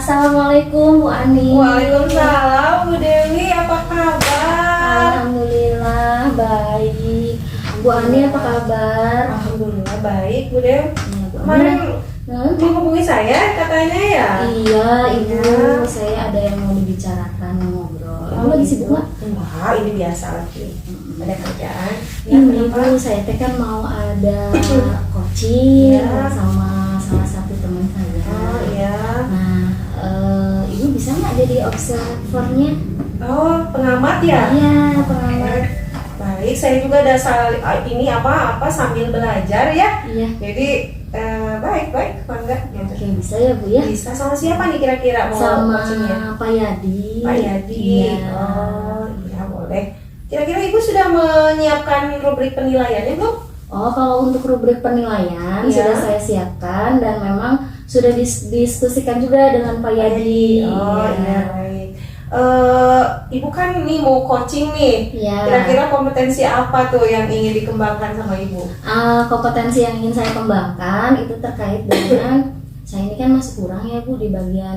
Assalamualaikum Bu Ani. Waalaikumsalam Bu Dewi, apa kabar? Alhamdulillah baik. Bu Ani apa kabar? Alhamdulillah baik Bu Dewi. Ya, Bu Kemarin Ani. menghubungi saya katanya ya? Iya Ibu, Ya. saya ada yang mau dibicarakan, mau ngobrol. Ibu lagi sibuk nggak? Enggak, ini biasa lagi. Ada kerjaan. Ya, Ini kenapa? Bu, saya teh kan mau ada coaching Ya. sama salah satu teman saya. Oh iya. Nah, Ibu bisa nggak jadi observernya? Oh, pengamat ya? Iya, pengamat. Baik, saya juga ada ini apa sambil belajar ya. Iya. Jadi baik, bangga. Oke, bisa ya Bu ya? Bisa sama siapa nih kira-kira mau Sama coachingnya? Pak Yadi. Pak Yadi. Iya. Oh, iya boleh. Kira-kira Ibu sudah menyiapkan rubrik penilaiannya belum? Oh, kalau untuk rubrik penilaian Iya. sudah saya siapkan dan memang sudah diskusikan juga dengan Pak Yadi. Oh iya baik. Ibu kan nih mau coaching nih. Iya. Kira-kira kompetensi apa tuh yang ingin dikembangkan sama Ibu? Kompetensi yang ingin saya kembangkan itu terkait dengan saya ini kan masih kurang ya Bu di bagian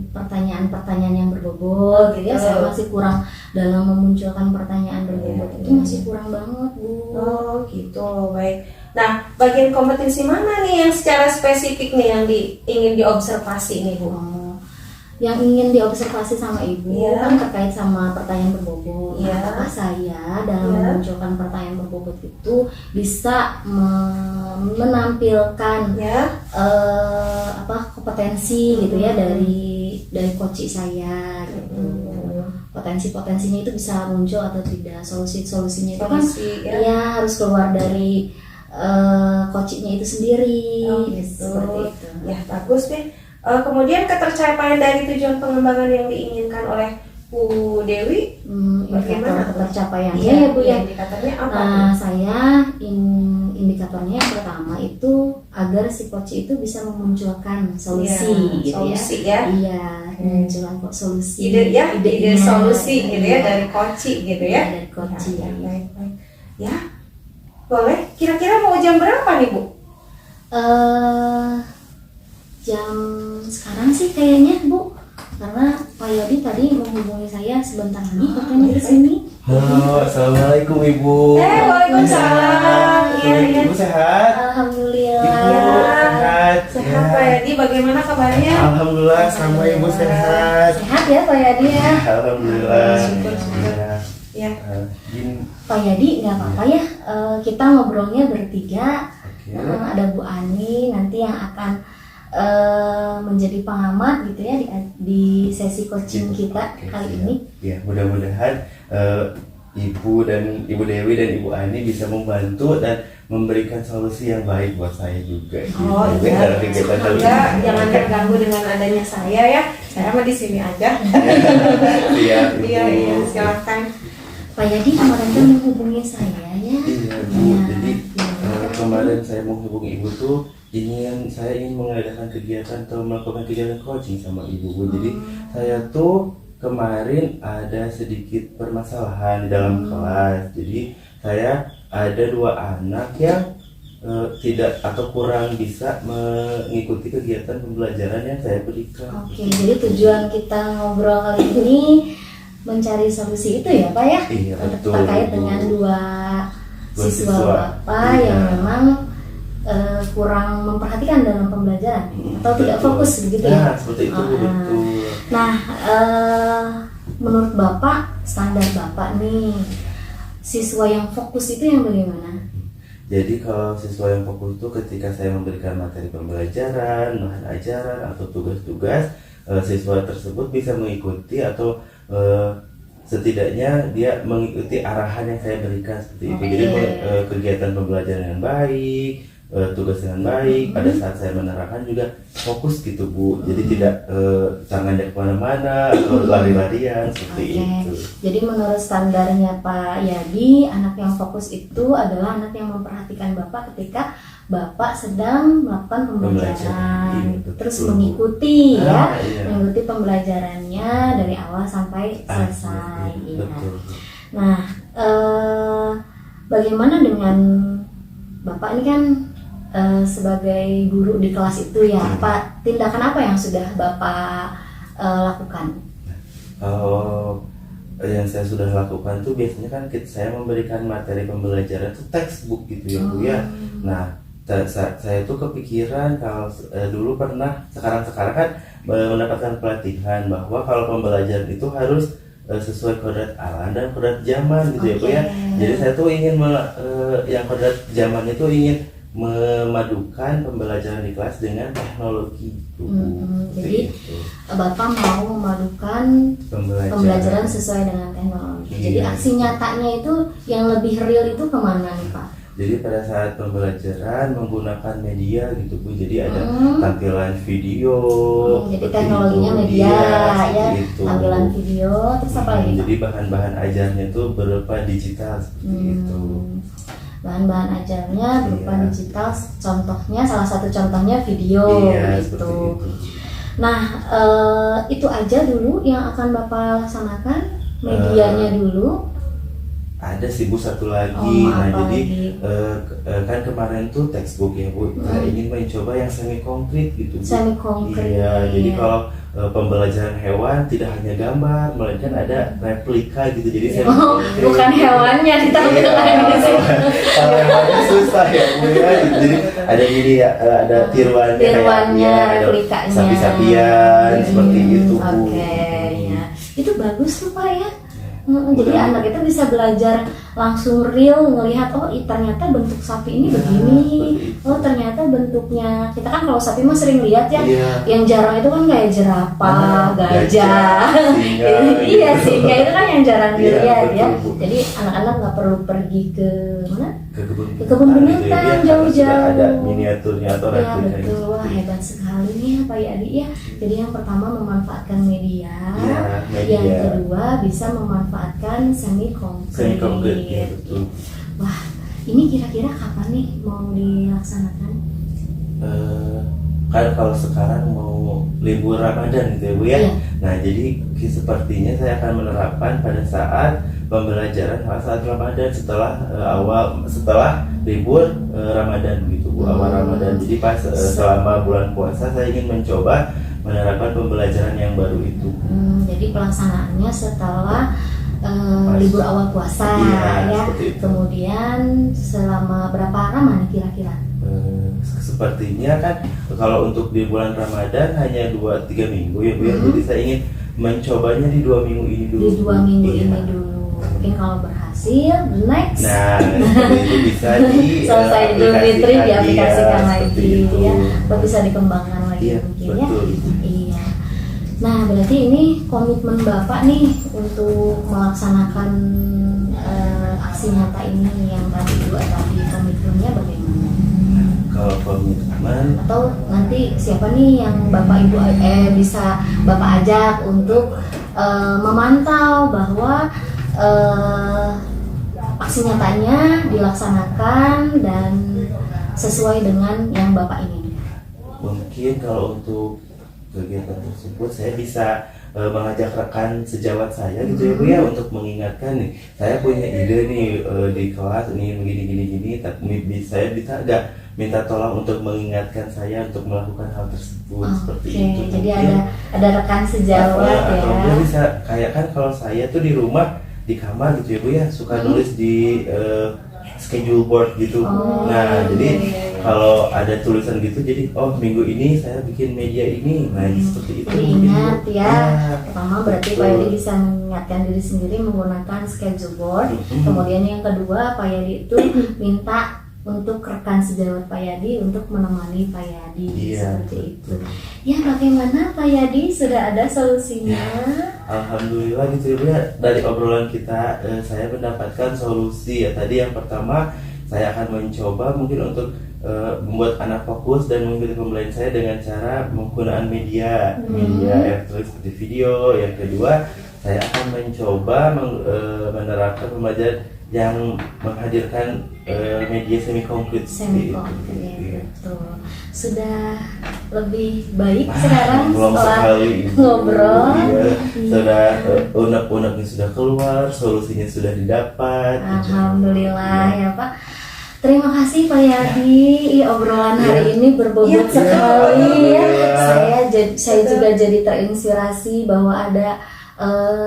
pertanyaan-pertanyaan yang berbobot gitu ya. Saya masih kurang dalam memunculkan pertanyaan berbobot, itu masih kurang banget Bu. Oh gitu, baik. Nah, bagian kompetensi mana nih yang secara spesifik nih yang ingin diobservasi nih Bu? Yang ingin diobservasi sama Ibu Iya. kan terkait sama pertanyaan berbobot. Iya. Apakah saya dalam Iya. memunculkan pertanyaan berbobot itu bisa menampilkan Ya. kompetensi gitu ya dari coach saya gitu. Potensi-potensinya itu bisa muncul atau tidak, solusinya itu kan Solusi, ya. ya harus keluar dari coachnya itu sendiri. Oh, gitu. Seperti itu. Ya bagus deh. Kemudian ketercapaian dari tujuan pengembangan yang diinginkan oleh Bu Dewi, Indikator ketercapaiannya Iya, ya Bu ya. indikatornya apa? Nah, saya indikatornya yang pertama itu agar si coach itu bisa memunculkan solusi gitu solusi ya. ya. Iya, memunculkan solusi. Ide idenya. solusi gitu Iya. ya dari coaching gitu ya. Dari coaching. Ya, baik. Ya, boleh. Kira-kira mau jam berapa nih Bu? Jam sekarang sih kayaknya Bu, karena Pak Yadi tadi menghubungi saya sebentar lagi katanya di sini. Halo, assalamualaikum Ibu. Waalaikumsalam. Iya, iya. Ibu sehat? Alhamdulillah. Ibu sehat. Sehat Ya. Pak Yadi, bagaimana kabarnya? Alhamdulillah sama Ibu sehat. Sehat ya Pak Yadi ya. Alhamdulillah. Syukur. Ya. Ya. Gini. Pak Yadi nggak apa-apa ya, kita ngobrolnya bertiga. Oke. Ada Bu Ani nanti yang akan menjadi pengamat gitu ya di sesi coaching kita Oke, kali siap. ini. Ya, mudah-mudahan Ibu dan Ibu Dewi dan Ibu Ani bisa membantu dan memberikan solusi yang baik buat saya juga. Oh Gitu. iya. Dalam kegiatan kali Semoga ini. jangan terganggu dengan adanya saya ya. Saya mah di sini aja. Iya, Ibu. Iya, silakan. Pak Yadi kemarin kan menghubungi saya ya. Iya, Bu. Iya. Jadi Iya. kemarin saya mau hubungi Ibu tuh saya ingin mengadakan kegiatan atau melakukan kegiatan coaching sama Ibu, Bu. Jadi saya tuh kemarin ada sedikit permasalahan di dalam kelas. Jadi saya ada 2 anak yang tidak atau kurang bisa mengikuti kegiatan pembelajaran yang saya berikan. Oke, jadi tujuan kita ngobrol kali ini mencari solusi itu ya Pak ya? Iya, betul, Terkait Bu. dengan dua Dua siswa siswa. Bapak Iya. yang memang kurang memperhatikan dalam pembelajaran atau tidak Betul. fokus begitu Nah, ya? seperti itu, Bu, Ah. betul. Nah, menurut Bapak, standar Bapak nih, siswa yang fokus itu yang bagaimana? Jadi kalau siswa yang fokus itu ketika saya memberikan materi pembelajaran, bahan ajaran atau tugas-tugas, siswa tersebut bisa mengikuti atau setidaknya dia mengikuti arahan yang saya berikan seperti itu. Jadi kegiatan pembelajaran yang baik, tugas dengan baik. Pada saat saya menerangkan juga fokus gitu Bu. Jadi tidak ngajak kemana-mana atau lari-larian seperti itu. Jadi menurut standarnya Pak Yadi, anak yang fokus itu adalah anak yang memperhatikan Bapak ketika Bapak sedang melakukan pembelajaran, Iya, betul. terus mengikuti ya, Iya. mengikuti pembelajarannya dari awal sampai selesai. Iya, Iya. betul. Nah, bagaimana dengan Bapak ini kan sebagai guru di kelas itu ya, tindakan apa yang sudah Bapak lakukan? Kalau yang saya sudah lakukan tuh biasanya kan saya memberikan materi pembelajaran itu textbook gitu ya Bu ya. Nah saya tuh kepikiran kalau dulu pernah, sekarang kan mendapatkan pelatihan bahwa kalau pembelajaran itu harus sesuai kodrat alam dan kodrat zaman gitu ya Bu ya. Jadi saya tuh ingin yang kodrat zaman itu ingin memadukan pembelajaran di kelas dengan teknologi gitu. Jadi Bapak mau memadukan pembelajaran sesuai dengan teknologi. Jadi aksi nyatanya itu yang lebih real itu kemana nih Pak? Jadi pada saat pembelajaran menggunakan media gitu Bu, jadi ada tampilan video. Jadi teknologinya itu, media ya, itu. tampilan video, terus apa lagi? Jadi bahan-bahan ajarnya itu berupa digital seperti itu. Bahan-bahan ajarnya berupa digital, contohnya salah satu contohnya video gitu. Nah itu aja dulu yang akan Bapak laksanakan, medianya dulu. Ada sih Bu satu lagi. Jadi kan kemarin tuh textbook ya Bu, saya ingin mencoba yang semi konkret gitu Bu. Semi konkret. Iya, jadi kalau pembelajaran hewan tidak hanya gambar, melainkan ada replika gitu. Jadi bukan hewannya ditampilkan di sini. Kalau hewannya susah ya Bu ya. Jadi ada gini ya, ada tiruannya, replikanya, sapi-sapian seperti itu Bu. Ya. Itu bagus tuh Pak ya. Jadi anak itu bisa belajar langsung real, ngelihat ternyata bentuk sapi ini begini, ternyata bentuknya, kita kan kalau sapi mah sering lihat ya, yang jarang itu kan kayak jerapah, gajah, iya singa itu kan yang jarang dilihat ya. Jadi anak-anak nggak perlu pergi ke mana? Ke kebun binatang jauh-jauh. Ada miniaturnya atau replikanya. Ya betul, wah hebat sekali nih Pak Yadi ya. Jadi yang pertama memanfaatkan media, yang kedua bisa memanfaatkan semi konkret. Ya, betul. Wah, ini kira-kira kapan nih mau dilaksanakan? Kan kalau sekarang mau libur Ramadan gitu ya Bu ya. Nah jadi sepertinya saya akan menerapkan pada saat pembelajaran saat Ramadan, setelah libur Ramadan gitu Bu, awal Ramadan. Jadi pas selama bulan puasa saya ingin mencoba menerapkan pembelajaran yang baru itu. Jadi pelaksanaannya setelah libur awal puasa ya. Kemudian selama berapa lama nih kira-kira? Sepertinya kan kalau untuk di bulan Ramadan hanya 2-3 minggu ya Bu ya. Jadi saya ingin mencobanya di 2 minggu ini dulu. Di 2 minggu ini dulu. Mungkin kalau berhasil, next. Nah, itu bisa selesai Idul Fitri diaplikasikan lagi ya. Atau bisa dikembangkan lagi mungkin ya. Iya. Nah, berarti ini komitmen Bapak nih untuk melaksanakan aksi nyata ini yang tadi komitmennya bagaimana? Kalau komitmen atau nanti siapa nih yang Bapak Ibu bisa Bapak ajak untuk memantau bahwa aksi nyatanya dilaksanakan dan sesuai dengan yang Bapak inginkan. Mungkin kalau untuk kegiatan tersebut saya bisa mengajak rekan sejawat saya gitu ya Bu ya, untuk mengingatkan nih, saya punya ide nih di kelas nih begini, tapi saya bisa agak minta tolong untuk mengingatkan saya untuk melakukan hal tersebut. Seperti itu. Jadi ada rekan sejawat ya. Atau dia bisa kayak kan kalau saya tuh di rumah di kamar gitu ya Bu ya, suka nulis di schedule board gitu. Jadi kalau ada tulisan gitu, jadi minggu ini saya bikin media ini, seperti itu. Jadi ingat ya, pertama berarti Pak Yadi bisa mengingatkan diri sendiri menggunakan schedule board. Kemudian yang kedua Pak Yadi itu minta untuk rekan sejawat Pak Yadi untuk menemani Pak Yadi seperti itu. Ya bagaimana Pak Yadi, sudah ada solusinya? Alhamdulillah gitu ya, dari obrolan kita saya mendapatkan solusi ya. Tadi yang pertama saya akan mencoba mungkin untuk membuat anak fokus dan mengikuti pembelajaran saya dengan cara menggunakan media elektronik seperti video. Yang kedua saya akan mencoba menerapkan pembelajaran yang menghadirkan media semi konkret. Betul. Sudah lebih baik sekarang setelah ngobrol. Sudah unek-uneknya sudah keluar, solusinya sudah didapat. Alhamdulillah ya Pak. Terima kasih Pak Yadi, obrolan hari ini berbobot Iya, sekali ya. iya. Saya juga jadi terinspirasi bahwa ada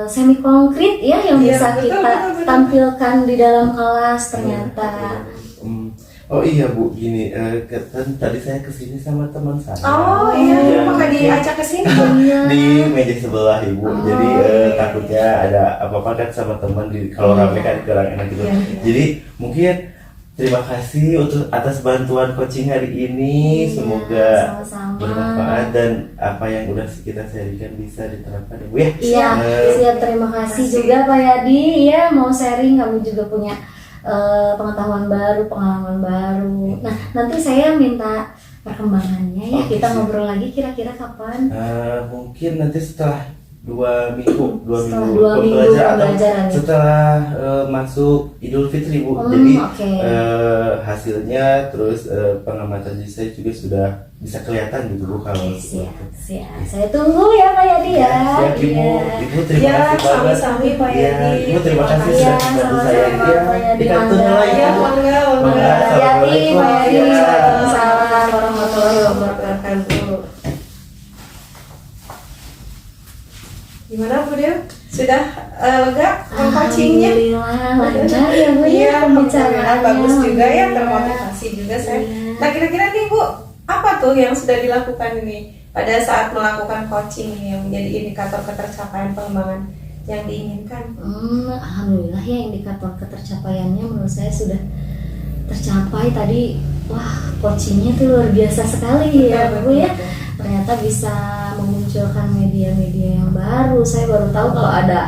semi konkret ya yang Iya, bisa betul, kita betul. tampilkan di dalam kelas ternyata. Oh iya Bu, gini, kan tadi saya kesini sama teman saya. Oh iya, maka diajak ke sini. Di meja sebelah Ibu. Jadi takutnya ada apa-apa kan sama teman kalau rame kan kurang enak gitu. Iya. Jadi mungkin terima kasih untuk atas bantuan coaching hari ini. Iya, Semoga sama-sama. bermanfaat dan apa yang udah kita sharingkan bisa diterapkan Ibu ya. Iya, siap, terima kasih juga Pak Yadi ya, mau sharing, kamu juga punya pengetahuan baru, pengalaman baru. Nah, nanti saya minta perkembangannya ya, Oke, kita siap. ngobrol lagi kira-kira kapan? Mungkin nanti setelah 2 minggu, Setelah 2 minggu minggu pembelajaran atau pembelajaran ya? setelah masuk Idul Fitri Bu. Hmm, Jadi oke. hasilnya terus pengamatan diri saya juga sudah bisa kelihatan gitu Bu kalau Oke, siap, seperti itu. siap. Saya tunggu ya Pak Yadi ya. Siap Ibu. Iya. Ibu terima Ya, kasih banget. sami-sami Pak Ya, Yadi. Ibu terima kasih Iya, sudah membantu saya. sama-sama, Ya, Pak Yadi, dikantun mangga. lagi Ya, Bu. mangga. Mangga. Hati-hati Pak Yadi. Ya. Waalaikumsalam warahmatullahi wabarakatuh. Gimana Bu Dew? Sudah lega coachingnya? Alhamdulillah lancar ya Bu ya Iya, pembicaraannya. bagus juga ya, Alhamdulillah. termotivasi juga saya. Iya. Nah, kira-kira nih Bu, apa tuh yang sudah dilakukan ini pada saat melakukan coaching ini yang menjadi indikator ketercapaian pengembangan yang diinginkan? Alhamdulillah ya, indikator ketercapaiannya menurut saya sudah tercapai tadi. Wah, coachingnya tuh luar biasa sekali ya Bu ya. Ternyata bisa memunculkan media-media yang baru. Saya baru tahu kalau ada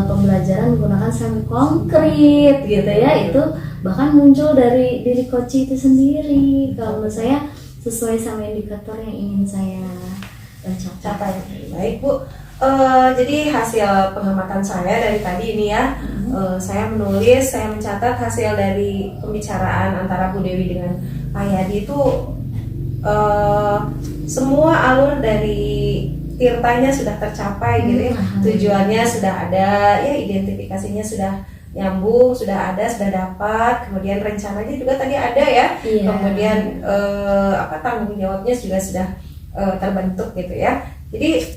pembelajaran menggunakan semi konkret gitu ya. Itu bahkan muncul dari diri coach itu sendiri. Kalau menurut saya sesuai sama indikator yang ingin saya capai. Baik Bu. Jadi hasil pengamatan saya dari tadi ini ya, saya menulis, saya mencatat hasil dari pembicaraan antara Bu Dewi dengan Pak Yadi itu semua alur dari tirtanya sudah tercapai gitu ya. Tujuannya sudah ada, ya identifikasinya sudah nyambung, sudah ada, sudah dapat. Kemudian rencananya juga tadi ada ya. Iya. Kemudian tanggung jawabnya juga sudah terbentuk gitu ya. Jadi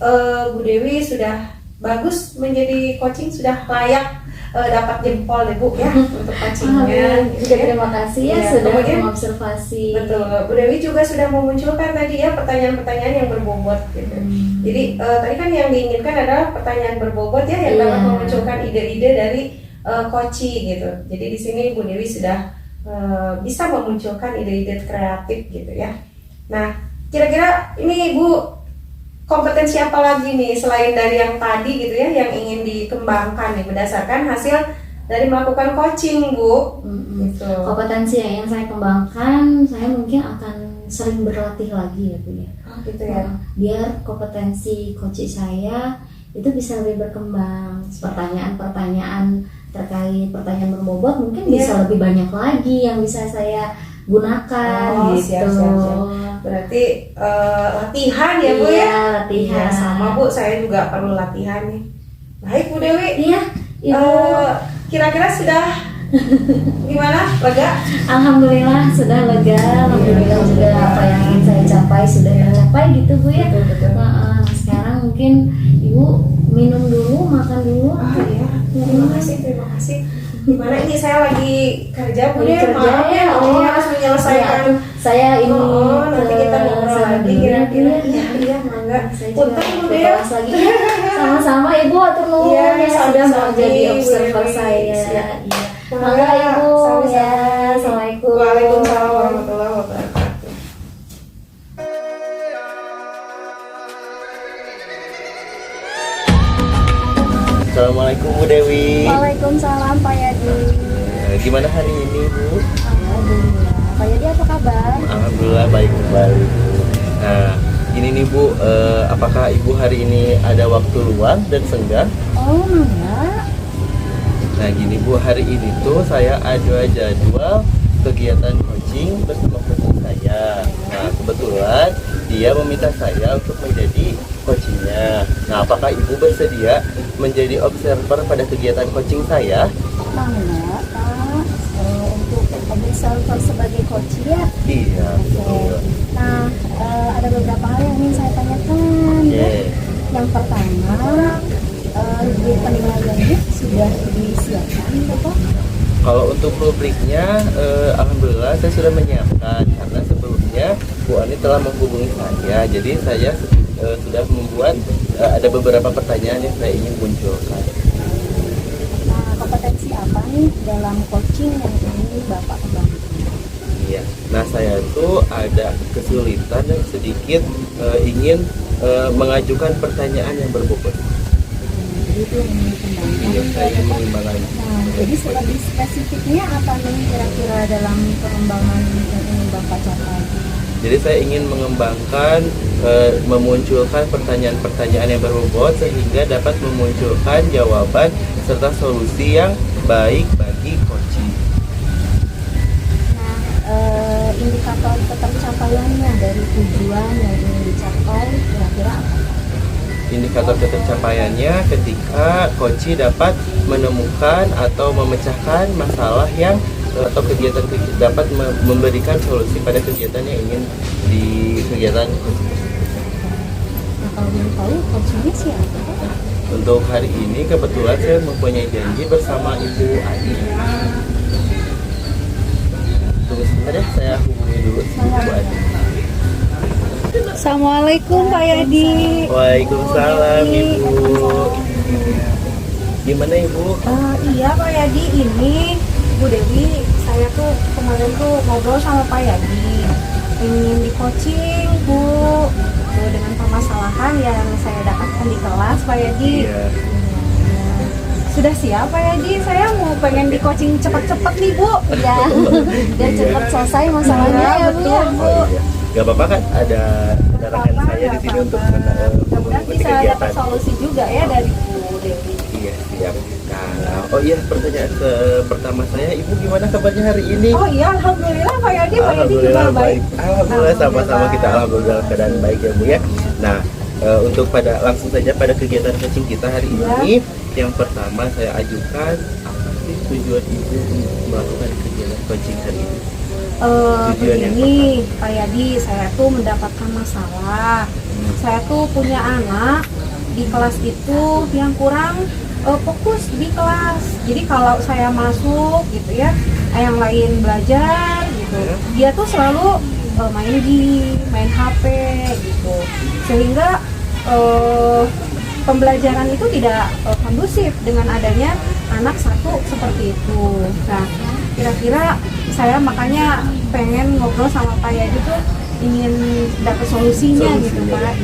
Bu Dewi sudah bagus menjadi coaching, sudah layak dapat jempol deh Bu ya untuk coachingnya. Juga terima kasih ya, Iya, sudah kemudian- mengobservasi. Betul, Bu Dewi juga sudah memunculkan tadi ya pertanyaan-pertanyaan yang berbobot gitu. Jadi tadi kan yang diinginkan adalah pertanyaan berbobot ya yang dapat Iya. memunculkan ide-ide dari coaching gitu. Jadi di sini Bu Dewi sudah bisa memunculkan ide-ide kreatif gitu ya. Nah, kira-kira ini Bu, kompetensi apa lagi nih selain dari yang tadi gitu ya yang ingin dikembangkan nih berdasarkan hasil dari melakukan coaching Bu? Gitu. Kompetensi yang ingin saya kembangkan, saya mungkin akan sering berlatih lagi ya Bu ya. Oh, gitu ya. Biar kompetensi coach saya itu bisa lebih berkembang. Pertanyaan-pertanyaan terkait pertanyaan berbobot mungkin Iya. bisa lebih banyak lagi yang bisa saya gunakan Oh, gitu. siap. Berarti latihan ya Bu Iya, ya? latihan. Iya, sama Bu, saya juga perlu latihan nih. Baik Bu Dewi. Iya, Ibu. Kira-kira sudah gimana? Lega? Alhamdulillah sudah lega. Alhamdulillah juga apa yang ingin saya capai sudah tercapai gitu Bu ya. Betul. Nah, sekarang mungkin Ibu minum dulu, makan dulu. Iya. Terima kasih. Gimana ini saya lagi kerja Bu Lagi Dewi? kerja Maaf ya, harus menyelesaikan. Ya, saya ini nanti kita ngobrol sana lagi dulu kira-kira. ya. Iya, mangga. Saya Punten juga Bu ke Dewi. kelas lagi. Sama-sama Ibu atur nuhun Iya, ya sudah mau sami-sami, jadi Bu observer Dewi. saya. Siap. Iya. Mangga, Mangga Ibu sami-sami. ya. Assalamualaikum. Waalaikumsalam warahmatullahi wabarakatuh. Assalamualaikum Bu Dewi. Waalaikumsalam Pak Yadi. Gimana hari ini Bu? Alhamdulillah. Pak Yadi apa kabar? Alhamdulillah baik kembali. Nah, ini nih Bu, apakah Ibu hari ini ada waktu luang dan senggang? Oh enggak. Nah gini Bu, hari ini tuh saya ada jadwal kegiatan coaching bersama coaching saya. Nah kebetulan dia meminta saya untuk menjadi coachingnya. Nah apakah Ibu bersedia menjadi observer pada kegiatan coaching saya? Enggak Pak. Untuk self sebagai coach ya. Iya, betul. Nah, ada beberapa hal yang ingin saya tanyakan. Oke. Yang pertama, di penilaiannya sudah disiapkan Bapak? Kalau untuk rubriknya, alhamdulillah saya sudah menyiapkan karena sebelumnya Bu Ani telah menghubungi saya. Jadi saya sudah membuat ada beberapa pertanyaan yang saya ingin munculkan. Nah, kompetensi apa nih dalam coaching yang ingin Bapak kembangkan? Iya. Nah, saya tuh ada kesulitan dan sedikit ingin mengajukan pertanyaan yang berbobot. Jadi itu yang ingin dikembangkan. Iya, saya ingin mengembangkan. Nah, jadi lebih spesifiknya apa nih kira-kira dalam pengembangan yang ingin Bapak capai? Jadi saya ingin mengembangkan, memunculkan pertanyaan-pertanyaan yang berbobot sehingga dapat memunculkan jawaban serta solusi yang baik bagi coaching. Nah, indikator ketercapaiannya dari tujuan yang ingin dicapai kira-kira apa? Indikator ketercapaiannya ketika coach dapat menemukan atau memecahkan masalah yang atau kegiatan dapat memberikan solusi pada kegiatan yang ingin di kegiatan coach. Nah, kalau belum tahu coachingnya siapa? Untuk hari ini kebetulan saya mempunyai janji bersama Ibu Adi. Tunggu sebentar ya, saya hubungi dulu Ibu Adi. Assalamualaikum Pak Yadi. Waalaikumsalam Ibu. Gimana Ibu? Iya Pak Yadi, ini Bu Dewi, saya tuh kemarin tuh ngobrol sama Pak Yadi, ingin di coaching Bu, dengan permasalahan yang saya dapatkan di kelas Pak Yadi. Iya. Sudah siap Pak Yadi, saya mau pengen di coaching cepat-cepat nih Bu. Ya, dan cepat selesai masalahnya ya Bu. Betul Bu. Oh, iya. Gak apa-apa kan ada rekan saya di sini untuk Mudah-mudahan mengikuti bisa dapat kegiatan. solusi juga ya dari Bu Dewi. Iya, siap. Nah, oh iya, pertanyaan pertama saya, Ibu gimana kabarnya hari ini? Oh iya, alhamdulillah Pak Yadi juga Alhamdulillah baik. Alhamdulillah sama-sama kita alhamdulillah keadaan baik ya Bu ya. Nah, untuk langsung saja pada kegiatan coaching kita hari ini, yang pertama saya ajukan apa sih tujuan Ibu untuk melakukan kegiatan coaching hari ini? Tujuan yang Begini Pak Yadi, saya tuh mendapatkan masalah. Saya tuh punya anak di kelas itu yang kurang fokus di kelas. Jadi kalau saya masuk gitu ya, yang lain belajar gitu, dia tuh selalu main game, main HP gitu, sehingga pembelajaran itu tidak kondusif dengan adanya anak satu seperti itu. Nah, kira-kira saya makanya pengen ngobrol sama Pak Yadi tuh ingin dapat solusinya gitu Pak.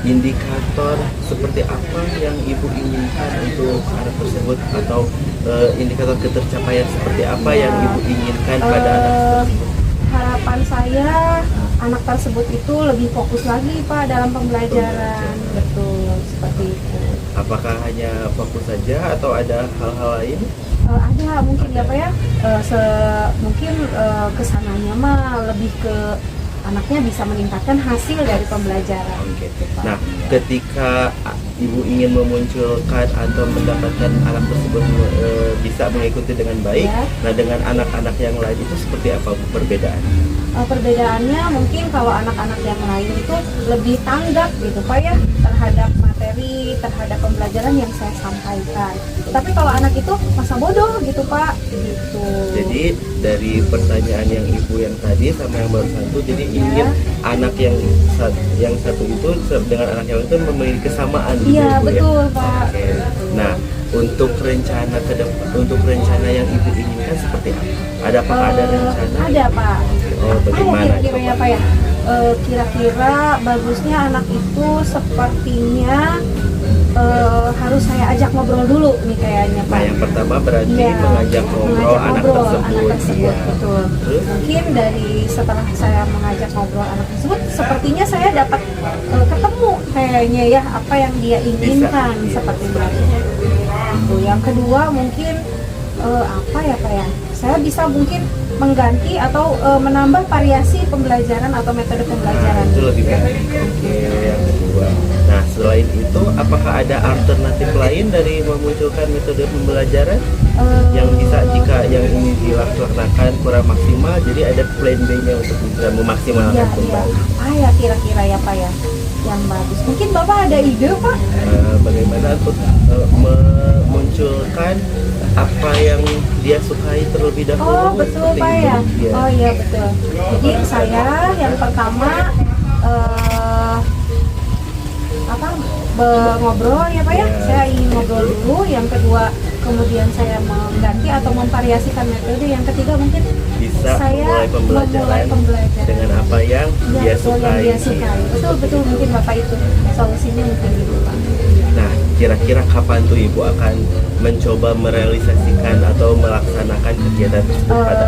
Indikator seperti apa yang Ibu inginkan untuk anak tersebut atau indikator ketercapaian seperti apa yang Ibu inginkan pada anak tersebut? Harapan saya anak tersebut itu lebih fokus lagi Pak dalam pembelajaran. Betul, seperti itu. Apakah hanya fokus saja atau ada hal-hal lain? Ada mungkin ya Pak ya, mungkin kesananya mah lebih ke anaknya bisa meningkatkan hasil dari pembelajaran. Gitu, Pak. Nah, ketika Ibu ingin memunculkan atau mendapatkan anak tersebut bisa mengikuti dengan baik, Ya. nah dengan anak-anak yang lain itu seperti apa perbedaan? Perbedaannya mungkin kalau anak-anak yang lain itu lebih tanggap gitu Pak ya terhadap materi, terhadap pembelajaran yang saya sampaikan. Tapi kalau anak itu masa bodoh gitu Pak, gitu. Jadi dari pertanyaan yang Ibu yang tadi sama yang baru satu, jadi ingin anak yang satu itu dengan anak yang itu memiliki kesamaan. Iya Ibu, betul ya? Pak. Oke. Nah, untuk rencana ke depan, untuk rencana yang Ibu inginkan seperti apa? Apakah ada rencana? Ada Pak. Oh, bagaimana? Kira-kira ya Pak ya. Kira-kira bagusnya anak itu sepertinya harus saya ajak ngobrol dulu nih kayaknya Pak. Nah, yang pertama berarti Iya, mengajak ngobrol anak tersebut. Iya. betul. Terus? Mungkin dari setelah saya mengajak ngobrol anak tersebut, sepertinya saya dapat ketemu kayaknya ya apa yang dia inginkan Bisa, iya. seperti itu. Yang kedua mungkin apa ya Pak ya? Saya bisa mungkin mengganti atau menambah variasi pembelajaran atau metode pembelajaran. Itu lebih baik. Oke, yang kedua. Nah, setelah selain itu, apakah ada alternatif lain dari memunculkan metode pembelajaran yang bisa jika yang ini dilaksanakan kurang maksimal, jadi ada plan B-nya untuk bisa memaksimalkan Iya, iya. kembali. Apa ya kira-kira ya Pak ya yang bagus? Mungkin Bapak ada ide Pak? Bagaimana untuk memunculkan apa yang dia sukai terlebih dahulu? Oh betul seperti Pak itu. ya. Iya. Oh iya betul. Jadi saya yang pertama ngobrol ya Pak ya. Ya. Saya ingin ngobrol dulu. Yang kedua kemudian saya mengganti atau memvariasikan metode. Yang ketiga mungkin Bisa saya memulai pembelajaran dengan apa yang Ya, dia betul, sukai. yang dia sukai. Betul betul mungkin Bapak itu solusinya mungkin gitu Pak. Nah, kira-kira kapan tuh Ibu akan mencoba merealisasikan atau melaksanakan kegiatan tersebut pada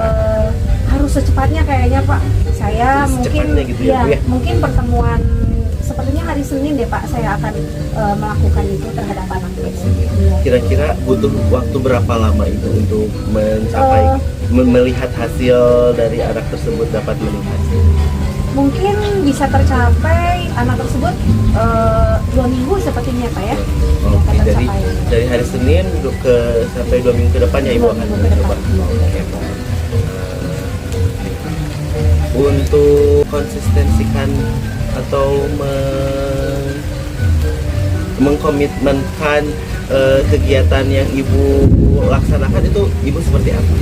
Harus secepatnya kayaknya Pak. Saya Secepatnya mungkin gitu ya, Bu, ya? mungkin pertemuan sepertinya hari Senin deh Pak, saya akan melakukan itu terhadap anak tersebut. Kira-kira butuh waktu berapa lama itu untuk mencapai melihat hasil dari anak tersebut dapat melihat? Mungkin bisa tercapai anak tersebut 2 minggu sepertinya Pak ya. Oke, Akan dari tercapai. hari Senin sampai 2 minggu ke depan ya Ibu 2 akan minggu ke mencoba. depan. Oke, Pak. Untuk konsistensikan atau mengkomitmenkan kegiatan yang Ibu laksanakan itu Ibu seperti apa?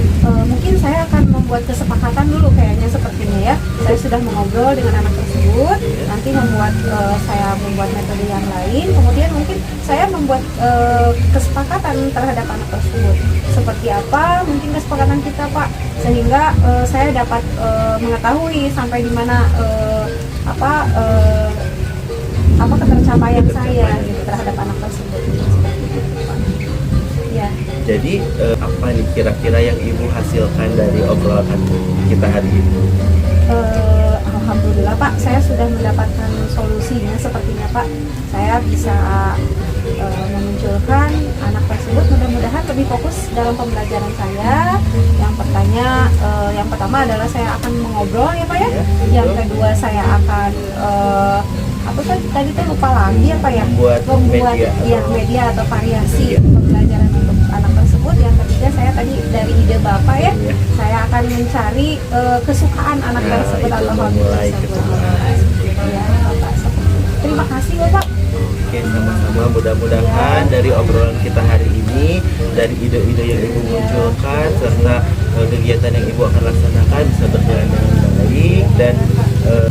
Mungkin saya akan membuat kesepakatan dulu kayaknya sepertinya ya. Saya sudah mengobrol dengan anak tersebut, nanti saya membuat metode yang lain, kemudian mungkin saya membuat kesepakatan terhadap anak tersebut. Seperti apa mungkin kesepakatan kita Pak, sehingga saya dapat mengetahui sampai di mana ketercapaian saya gitu, terhadap anak tersebut. Seperti itu, Pak. Ya. Jadi apa nih kira-kira yang Ibu hasilkan dari obrolan kita hari ini? Alhamdulillah Pak, saya sudah mendapatkan solusinya sepertinya Pak. Saya bisa memunculkan anak tersebut mudah-mudahan lebih fokus dalam pembelajaran saya. Yang pertama adalah saya akan mengobrol ya Pak ya. Yang kedua saya akan tadi tuh lupa lagi apa ya? Membuat media atau variasi pembelajaran untuk anak tersebut. Yang ketiga saya tadi dari ide Bapak ya, saya akan mencari kesukaan anak tersebut atau hobi tersebut. Ya, Bapak. Terima kasih Bapak. Oke, sama-sama. Mudah-mudahan dari obrolan kita hari ini, dari ide-ide yang Ibu munculkan serta kegiatan yang Ibu akan laksanakan bisa berjalan dengan baik dan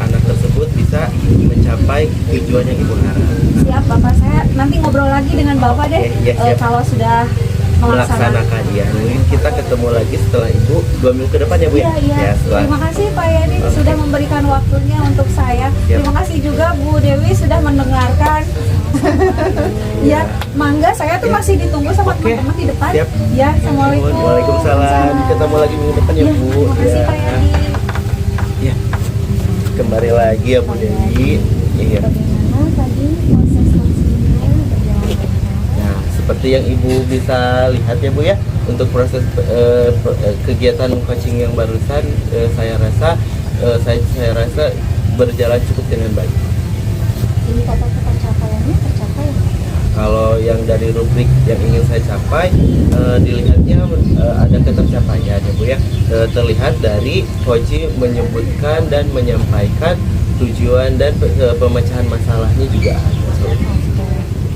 anak tersebut bisa mencapai tujuan yang Ibu harap. Siap Bapak, saya nanti ngobrol lagi dengan Bapak deh. Siap. Kalau sudah melaksanakan ya. Mungkin kita ketemu lagi setelah Ibu 2 minggu ke depan ya Bu ya. Iya. Terima kasih Pak Yadi sudah memberikan waktunya untuk saya. Terima kasih juga Bu Dewi sudah mendengarkan. Ya, mangga saya tuh masih ditunggu sama teman-teman di depan. Siap. Ya, assalamualaikum. Waalaikumsalam. Ketemu lagi minggu depan ya Bu. Terima kasih Pak Yadi. Ya. Kembali lagi ya Bu Dewi. Iya. Bagaimana tadi proses maksimal berjalan? Nah, seperti yang Ibu bisa lihat ya Bu ya, untuk proses kegiatan coaching yang barusan saya rasa berjalan cukup dengan baik. Indikator ketercapaiannya tercapai. Kalau yang dari rubrik yang ingin saya capai, dilihatnya ada ketercapaian ya Bu ya. Terlihat dari coaching menyebutkan dan menyampaikan tujuan dan pemecahan masalahnya juga ada.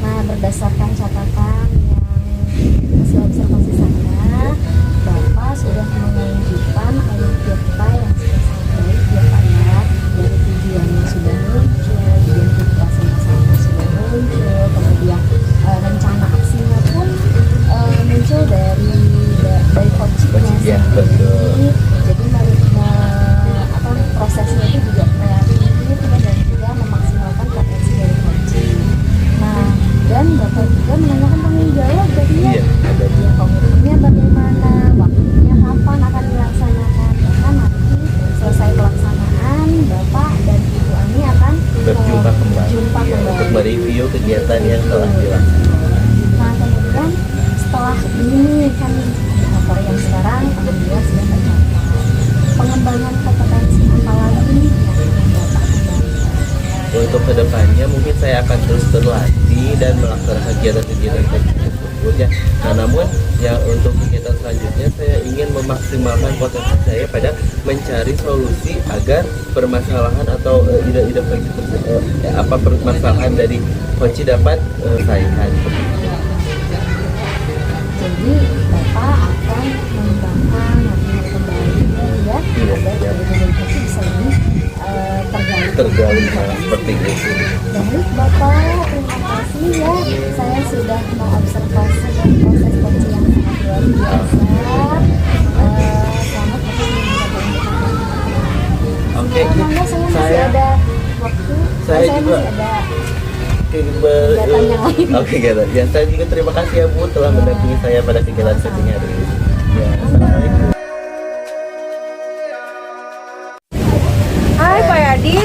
Nah, berdasarkan catatan yang hasil observasi saya, Bapak sudah menunjukkan kinerja kita yang sudah sangat baik ya Pak ya. Dari tujuannya sudah muncul, identifikasi masalahnya sudah muncul, kemudian rencana aksinya pun muncul dari coachingnya Ya, sendiri. betul. Jadi prosesnya itu juga kreatif dan juga memaksimalkan potensi dari coaching. Nah, dan Bapak juga menanyakan tanggung jawab berarti ya. Iya, ada. Ya, komitmennya bagaimana, waktunya kapan akan dilaksanakan. Bahkan nanti selesai pelaksanaan, Bapak dan Ibu Ani akan Berjumpa kembali ya, untuk mereview kegiatan yang telah dilaksanakan. Nah, kemudian setelah ini kan indikator yang sekarang alhamdulillah sudah tercapai. Pengembangan kompetensi apa lagi nih yang akan Bapak kembangkan? untuk kedepannya mungkin saya akan terus berlatih dan melaksanakan kegiatan-kegiatan tersebut ya. Nah, namun ya untuk kegiatan selanjutnya saya ingin memaksimalkan potensi saya pada mencari solusi agar permasalahan atau ide-ide apa permasalahan dari coach dapat selesaikan. Jadi Bapak akan mengembangkan latihan kembali ya agar komunikasi bisa lebih tergali seperti itu. Baik Bapak, terima kasih ya. Saya sudah mengobservasi proses coaching yang sangat luar biasa. Selamat Oke, saya masih ada waktu. Saya juga masih ada kegiatan yang lain. Oke, gitu. Ya, saya juga terima kasih ya Bu telah mendampingi saya pada kegiatan coaching hari ini. Ya, assalamualaikum. Hai Pak Yadi,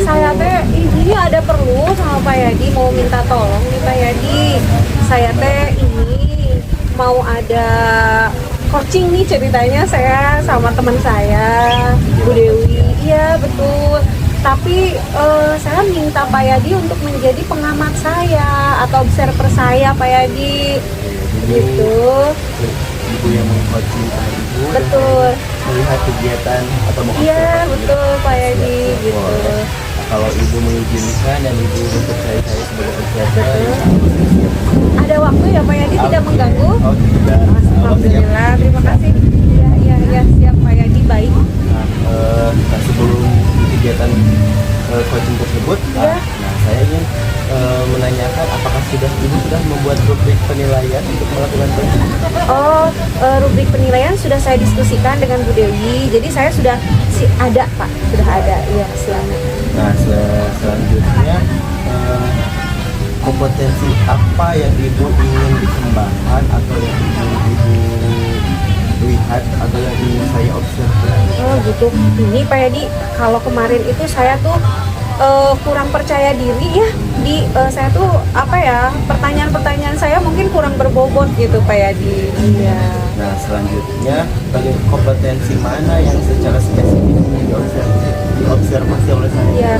saya teh ini ada perlu sama Pak Yadi, mau minta tolong nih Pak Yadi. Saya teh ini mau ada coaching nih, ceritanya saya sama teman saya Bu Dewi. Iya betul. Tapi saya minta Pak Yadi untuk menjadi pengamat saya atau observer saya Pak Yadi. Gitu. Ibu yang meng-coaching Ibu. Betul. Melihat kegiatan atau Iya betul Pak Yadi gitu. Nah, kalau Ibu mengizinkan dan Ibu mempercayai saya sebagai observer, Ada waktu ya Pak Yadi, tidak mengganggu? Oh tidak. Alhamdulillah, terima kasih. Ya siap Pak Yadi, baik. Nah, sebelum kegiatan coaching tersebut, Ya. nah saya ingin menanyakan apakah Ibu sudah membuat rubrik penilaian untuk melakukan coaching? Oh, rubrik penilaian sudah saya diskusikan dengan Bu Dewi. Jadi saya sudah ada Pak, sudah ada. Iya, selamat. Nah, selanjutnya kompetensi apa yang Ibu ingin dikembangkan atau yang ingin Ibu lihat atau yang ingin saya observasi? Oh gitu. Ini Pak Yadi, kalau kemarin itu saya tuh kurang percaya diri ya. Saya tuh apa ya, pertanyaan-pertanyaan saya mungkin kurang berbobot gitu Pak Yadi. Iya. Nah, selanjutnya kompetensi mana yang secara spesifik diobservasi oleh saya? Ya,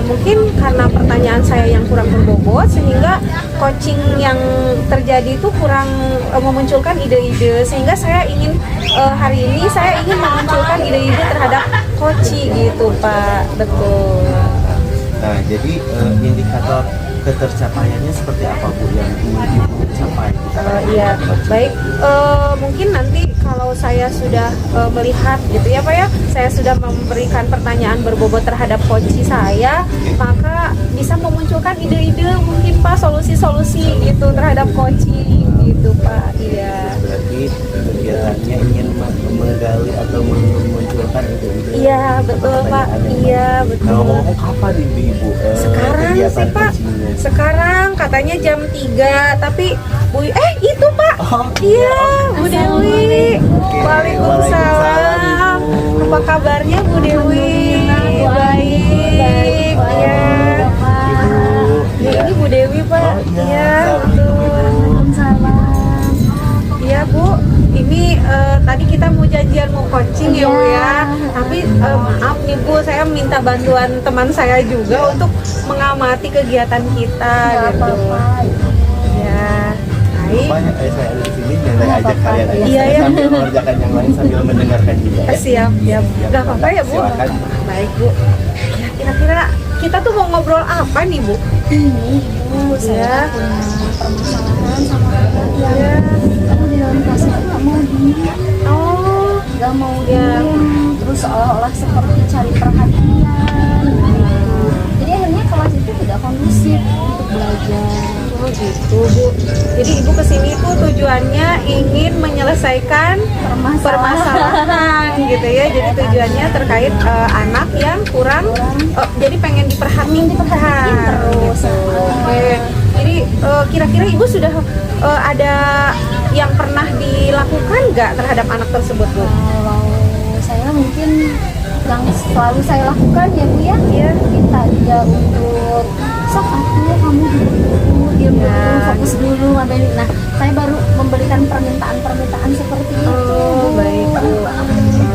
mungkin karena pertanyaan saya yang kurang berbobot sehingga coaching yang terjadi itu kurang memunculkan ide-ide, sehingga saya ingin hari ini saya ingin memunculkan ide-ide terhadap coaching gitu Pak. Betul. Nah, jadi indikator ketercapaiannya seperti apa Bu yang ingin Ibu capai? Iya, baik. Mungkin nanti kalau saya sudah melihat gitu ya Pak ya, saya sudah memberikan pertanyaan berbobot terhadap coach saya, maka bisa memunculkan ide-ide mungkin Pak, solusi-solusi gitu terhadap coaching gitu Pak. Iya. Berarti kegiatannya ingin menggali atau memunculkan ide-ide. Iya betul Pak. Iya Nah, betul. ngomong-ngomong kapan Ibu Sekarang kegiatan sih Pak. coachingnya? Sekarang katanya jam 3, tapi Bu itu Pak. Oh, Iya, Bu Dewi. Oke, Waalaikumsalam. Apa kabarnya Bu Dewi? Baik. Iya. Ibu. Ya, ini Bu Dewi Pak. Oh, iya. Iya, Assalamualaikum. Waalaikumsalam. Iya Bu. Ini tadi kita mau janjian mau coaching ya Bu ya. Tapi maaf nih Bu, saya minta bantuan teman saya juga untuk mengamati kegiatan kita gitu. Ya. Baik. Rupanya saya ada di sini dan saya ajak kalian aja Iya, ya. sambil mengerjakan yang lain sambil mendengarkan juga ya. Siap. Gak apa-apa ya Bu. Silakan. Baik Bu. Ya, kira-kira kita tuh mau ngobrol apa nih Bu? Ini Ibu, saya punya permasalahan sama Bapak Ya. Aku di dalam kelas itu nggak mau diem, Oh. nggak mau diem, terus seolah-olah seperti cari perhatian gitu. Jadi akhirnya kelas itu tidak kondusif untuk belajar. Oh gitu Bu. Jadi Ibu kesini tuh tujuannya ingin menyelesaikan permasalahan gitu ya. Jadi tujuannya terkait anak yang kurang, jadi pengen diperhatiin terus. Oke. Jadi kira-kira Ibu sudah ada yang pernah dilakukan nggak terhadap anak tersebut Bu? Kalau saya mungkin yang selalu saya lakukan ya Bu ya, minta dia untuk sok kamu dulu, diam dulu, fokus dulu, nah saya baru memberikan permintaan-permintaan seperti itu. Oh baik Bu.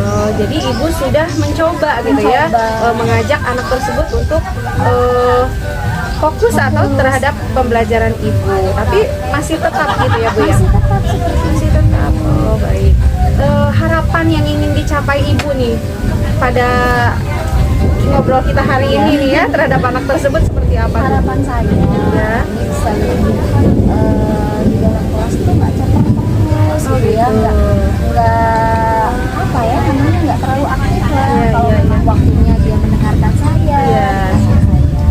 Oh, Jadi ibu sudah mencoba gitu ya, mengajak anak tersebut untuk fokus atau terhadap pembelajaran ibu, tapi masih tetap gitu ya Bu ya? Masih tetap seperti Masih tetap. Oh baik. Harapan yang ingin dicapai ibu nih pada ngobrol kita hari ini nih ya terhadap anak tersebut seperti apa? Bu? harapan saya Ya. ini bisa lebih di dalam kelas tuh nggak caper terus Oh, gitu ya, gitu. nggak apa ya namanya, nggak terlalu aktif lah. Iya, Kalau iya, memang waktunya dia mendengarkan saya, Iya. mendengarkan saya.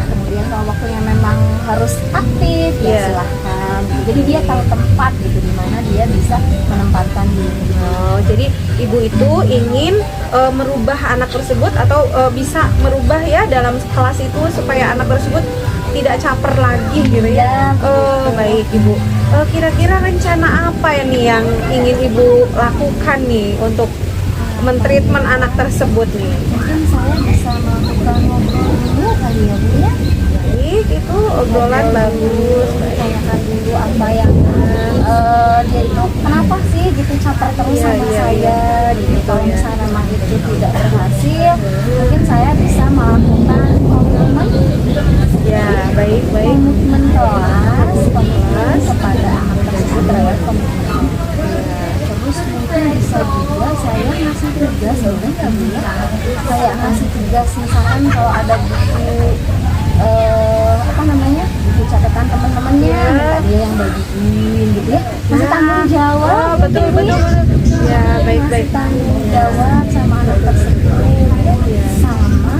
Kemudian kalau waktunya memang harus aktif ya Iya. silahkan. Jadi dia tahu tempat gitu di mana dia bisa menempatkan diri. Oh, jadi ibu itu ingin merubah anak tersebut atau bisa merubah ya dalam kelas itu supaya anak tersebut tidak caper lagi gitu ya. Ya, Oh, baik ibu. Kira-kira rencana apa ya nih yang ingin ibu lakukan nih untuk mentreatment anak tersebut nih? Mungkin saya bisa melakukan ngobrol dulu kali ya Bu ya. Baik, itu obrolan bagus. Baik. Tanyakan dulu apa yang dia itu kenapa sih gitu caper terus Iya, sama iya, saya gitu. Kalau ya. misalnya memang itu tidak berhasil, mungkin saya bisa melakukan komitmen Ya, baik. komitmen kelas kepada anak tersebut terhadap komitmen. Terus mungkin bisa juga saya ngasih tugas sebenarnya Bu ya. Kayak ngasih tugas misalkan kalau ada buku apa namanya, buku catatan teman-temannya, Ya. minta dia yang bagiin gitu ya. Ngasih Ya. tanggung jawab. Oh, betul. gitu ya. Ya, baik. Ngasih tanggung jawab sama anak tersebut. Sama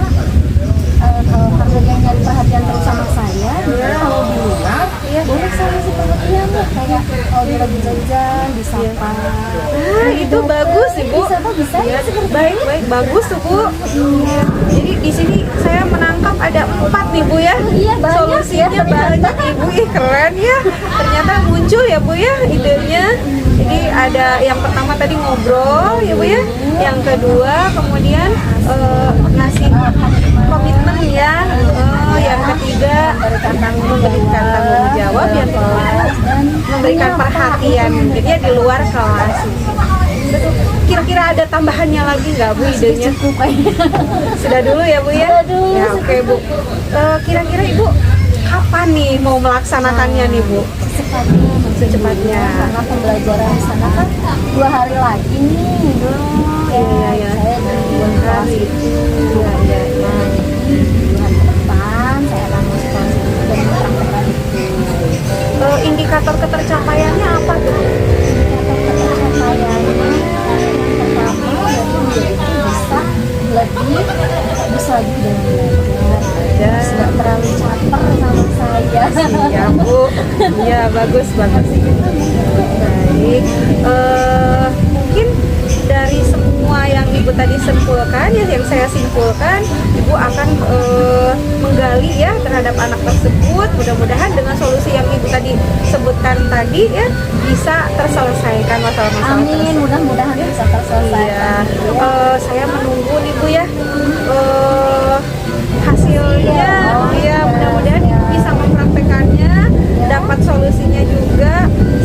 kalau karena dia nyari perhatian terus sama saya, gitu, kalau di luar, boleh saya kasih perhatian Bu. Kayak kalau dia lagi jajan, disapa. Itu bagus ibu. Disapa bisa ya seperti Baik, bagus tuh Bu. Jadi di sini saya menangkap ada 4 nih Bu ya. Iya, banyak Solusinya ya, banyak Ibu. Ih, keren ya. Ternyata muncul ya Bu ya idenya. Jadi ada yang pertama tadi ngobrol ya Bu ya. Yang kedua kemudian ngasih komitmen ya. Yang ketiga memberikan tanggung jawab. Yang kedua memberikan perhatian. Jadi ya di luar kelas. Kira-kira ada tambahannya lagi nggak Bu idenya? cukup kayaknya. Sudah dulu ya Bu ya? Sudah dulu. Ya oke Bu. Kira-kira Ibu kapan nih mau melaksanakannya nih Bu? Secepatnya. Karena pembelajaran di sana kan 2 hari lagi nih. Iya. Saya di kelas itu. Iya. Nah, jadi bulan depan saya akan masuk kelas itu dan mempraktekkan itu. Indikator ketercapaiannya apa tuh? Indikator ketercapaiannya yang pertama berarti dia itu bisa lebih dalam belajar. Terus nggak terlalu caper sama saya. Ya Bu. Iya bagus banget. Baik. Mungkin dari semua yang Ibu tadi simpulkan ya, yang saya simpulkan, Ibu akan menggali ya terhadap anak tersebut. Mudah-mudahan dengan solusi yang Ibu tadi sebutkan tadi ya bisa terselesaikan masalah-masalah Amin, tersebut. mudah-mudahan bisa terselesaikan. Iya. Saya menunggu nih Bu ya hasilnya. Ya mudah-mudahan Ibu bisa mempraktekannya, dapat solusinya juga.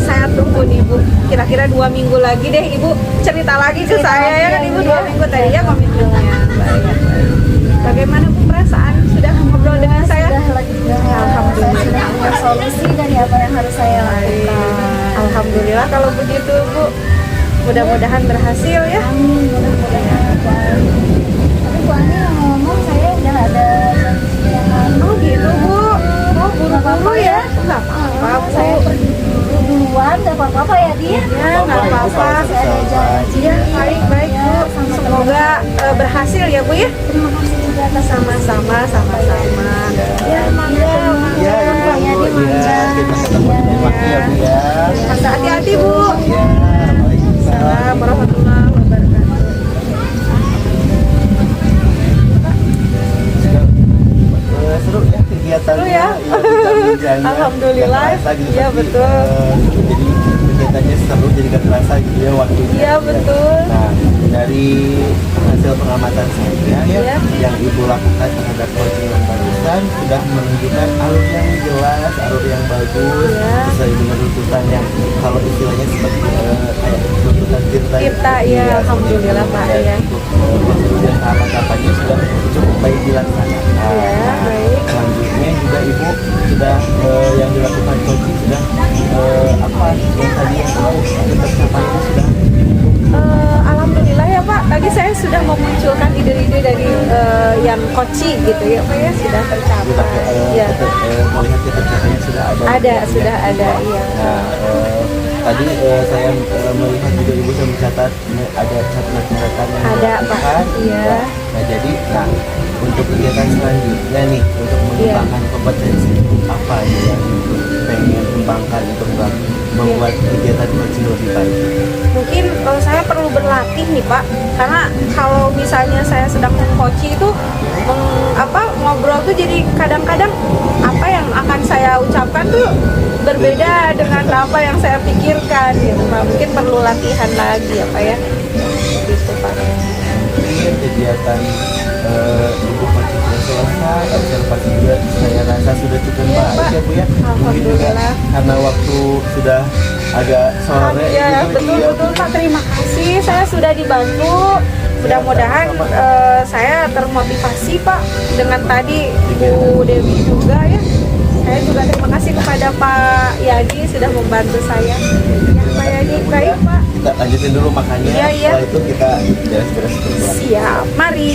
Saya tunggu nih Bu. Kira-kira 2 minggu lagi deh Ibu cerita lagi ke saya ya kan Ibu 2 minggu tadi ya komitmennya. Baik. Bagaimana Bu perasaan sudah ngobrol dengan saya? Sudah lega. Alhamdulillah. Saya sudah punya solusi dari apa yang harus saya lakukan. Alhamdulillah kalau begitu Bu. Mudah-mudahan berhasil ya. Amin, mudah-mudahan Bu Ani. Tapi Bu Ani yang ngomong saya udah ada janji yang lain. Oh gitu Bu. Oh buru-buru ya. Enggak apa-apa Bu. Saya pergi dulu duluan, nggak apa-apa ya dia? Ya nggak apa-apa. Saya ada janji. Ya baik Bu. Semoga berhasil ya Bu ya. Terima kasih juga atas Sama-sama. Ya mangga. Ya, Pak Yadi Bu, mangga. kita ketemu di waktu ya Bu ya. Hati-hati Bu. Ya, Waalaikumsalam. Assalamualaikum warahmatullahi wabarakatuh. Seru ya kegiatannya. Seru ya? bincang-bincangnya. Alhamdulillah. Nggak terasa gitu, Iya, tapi, betul. jadi kegiatannya seru, jadi gak terasa gitu ya waktunya. Iya, betul. Nah, dari hasil pengamatan saya Iya. yang Ibu lakukan terhadap coaching yang barusan sudah menunjukkan alur yang jelas jelas, alur yang bagus, Iya. sesuai dengan runtutan yang kalau istilahnya seperti kayak runtutan tirta. Tirta, iya, alhamdulillah, Pak, iya. Untuk prosedur dan tahapan-tahapannya sudah cukup baik dilaksanakan. Iya, baik. Selanjutnya juga ibu sudah yang dilakukan coaching sudah apa yang tadi yang tahu tercapainya sudah. Alhamdulillah ya Pak, tadi saya sudah memunculkan ide-ide dari yang koci gitu ya Pak ya, sudah tercapai. Ya. Melihat ketercapaiannya sudah ada. Ada, sudah ada, iya. Nah, tadi saya melihat juga ibu sudah mencatat ada catatan yang Ada, Pak. dilakukan. Iya. Nah, jadi untuk kegiatan selanjutnya nih untuk mengembangkan kompetensi apa aja yang ibu pengen kembangkan untuk membuat kegiatan coaching lebih baik. Mungkin saya perlu berlatih nih Pak, karena kalau misalnya saya sedang mengcoaching itu ngobrol tuh jadi kadang-kadang apa yang akan saya ucapkan tuh berbeda dengan apa yang saya pikirkan gitu Pak. Mungkin perlu latihan lagi ya Pak ya. Gitu Pak. Mungkin kegiatan ibu coaching sudah selesai, observasi juga saya rasa sudah cukup baik ya Bu ya. Mungkin juga Alhamdulillah. karena waktu sudah agak sore. Ya, gitu, betul-betul Pak, terima kasih. Saya sudah dibantu. Mudah-mudahan saya termotivasi Pak dengan tadi Bu Dewi juga ya. Saya juga terima kasih kepada Pak Yadi sudah membantu saya. Ya, Pak Yadi, baik Pak. Kita lanjutin dulu makannya. Iya, iya. Setelah itu kita beres-beres dulu. Siap, mari.